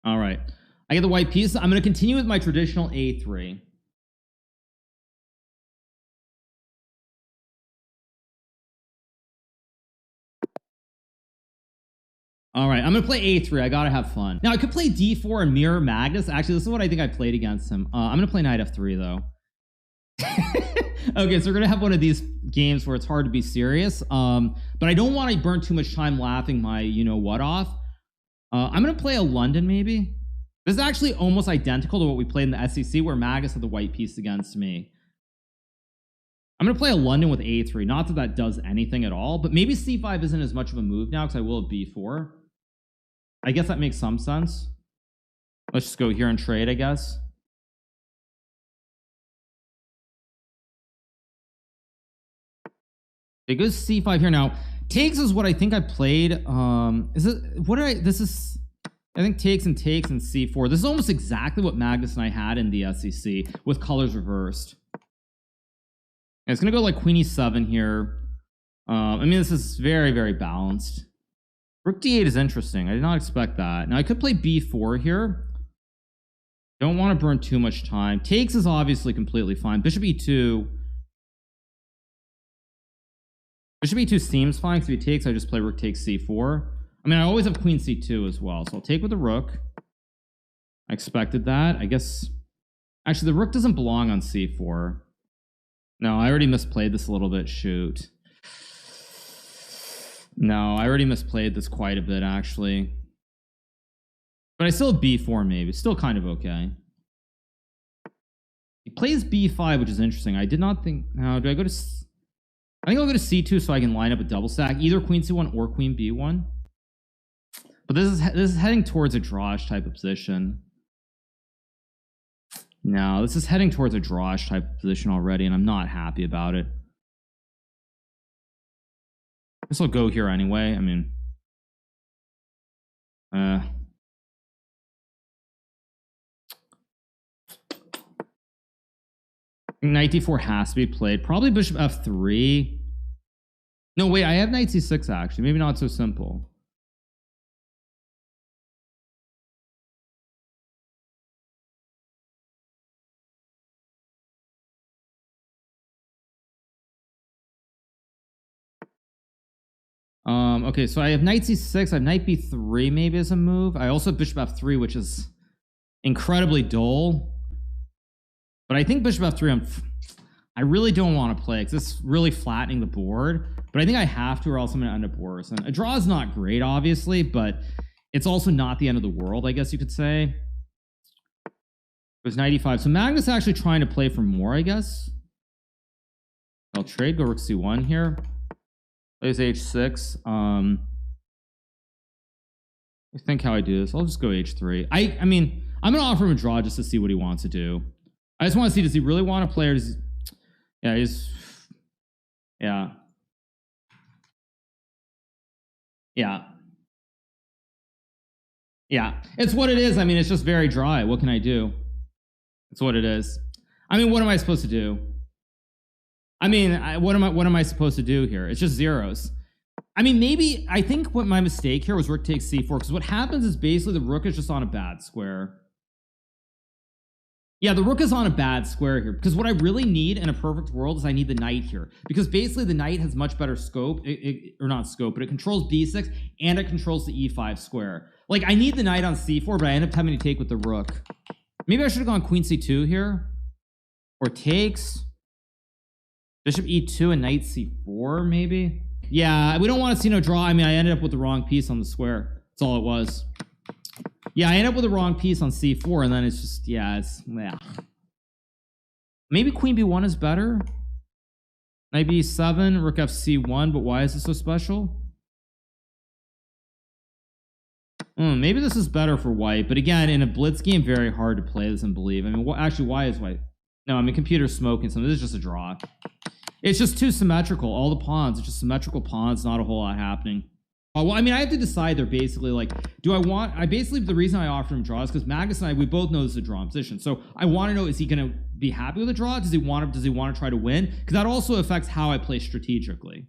All right. I get the white piece. I'm going to continue with my traditional A3. All right, I'm going to play A3. I got to have fun. Now, I could play D4 and mirror Magnus. Actually, this is what I think I played against him. I'm going to play knight F3, though. Okay, so we're going to have one of these games where it's hard to be serious. But I don't want to burn too much time laughing my you-know-what off. I'm going to play a London, maybe. This is actually almost identical to what we played in the SEC, where Magnus had the white piece against me. I'm going to play a London with A3. Not that that does anything at all, but maybe C5 isn't as much of a move now because I will have B4. I guess that makes some sense. Let's just go here and trade, I guess. It goes C5 here. Now, takes is what I think I played. Is it, what did I, this is, I think takes and C4. This is almost exactly what Magnus and I had in the SEC with colors reversed. And it's going to go like Queen E7 here. I mean, this is very, very balanced. Rook D8 is interesting. I did not expect that. Now, I could play B4 here. Don't want to burn too much time. Takes is obviously completely fine. Bishop E2. Bishop E2 seems fine because if he takes, I just play rook takes C4. I mean, I always have queen C2 as well, so I'll take with the rook. I expected that. I guess... Actually, the rook doesn't belong on C4. No, I already misplayed this a little bit. Shoot. No, I already misplayed this quite a bit, actually. But I still have B4, maybe. Still kind of okay. He plays B5, which is interesting. I did not think... Now, do I go to... I think I'll go to C2 so I can line up a double stack. Either queen C1 or queen B1. But this is heading towards a drawish type of position. No, this is heading towards a drawish type of position already, and I'm not happy about it. I guess I'll go here anyway. I mean... Knight D4 has to be played. Probably bishop F3. No, wait, I have knight C6 actually. Maybe not so simple. Okay, so I have knight C6. I have knight B3 maybe as a move. I also have bishop F3, which is incredibly dull. But I think bishop F3, I really don't want to play because it's really flattening the board. But I think I have to, or else I'm going to end up worse. And a draw is not great, obviously, but it's also not the end of the world, I guess you could say. It was 95. So Magnus actually trying to play for more, I guess. I'll trade, go rook C1 here. Plays H6. I think how I do this. I'll just go H3. I mean, I'm going to offer him a draw just to see what he wants to do. I just want to see, does he really want to play, or does he... Yeah, he's... Yeah. Yeah. Yeah. It's what it is. I mean, it's just very dry. What can I do? It's what it is. I mean, what am I supposed to do? I mean, what am I supposed to do here? It's just zeros. I mean, maybe... I think what my mistake here was rook takes C4, because what happens is basically the rook is just on a bad square. Yeah, the rook is on a bad square here, because what I really need in a perfect world is I need the knight here, because basically the knight has much better scope, or not scope, but it controls b6 and it controls the e5 square. Like, I need the knight on c4, but I end up having to take with the rook. Maybe I should have gone queen c2 here, or takes bishop e2 and knight c4, maybe. Yeah, we don't want to see no draw. I mean, I ended up with the wrong piece on the square. That's all it was. Yeah, I end up with the wrong piece on c4, and then it's just, yeah, it's, yeah. Maybe queen b1 is better. Knight b7, rook fc1, but why is this so special? Maybe this is better for white, but again, in a blitz game, very hard to play this and believe. I mean, actually, why is white? No, I mean, computer's smoking something. This is just a draw. It's just too symmetrical. All the pawns, it's just symmetrical pawns, not a whole lot happening. Well, I mean, I have to decide there basically, like, do I want... basically, the reason I offered him draws because Magnus and I, we both know this is a drawn position. So I want to know, is he going to be happy with a draw? Does he want to try to win? Because that also affects how I play strategically.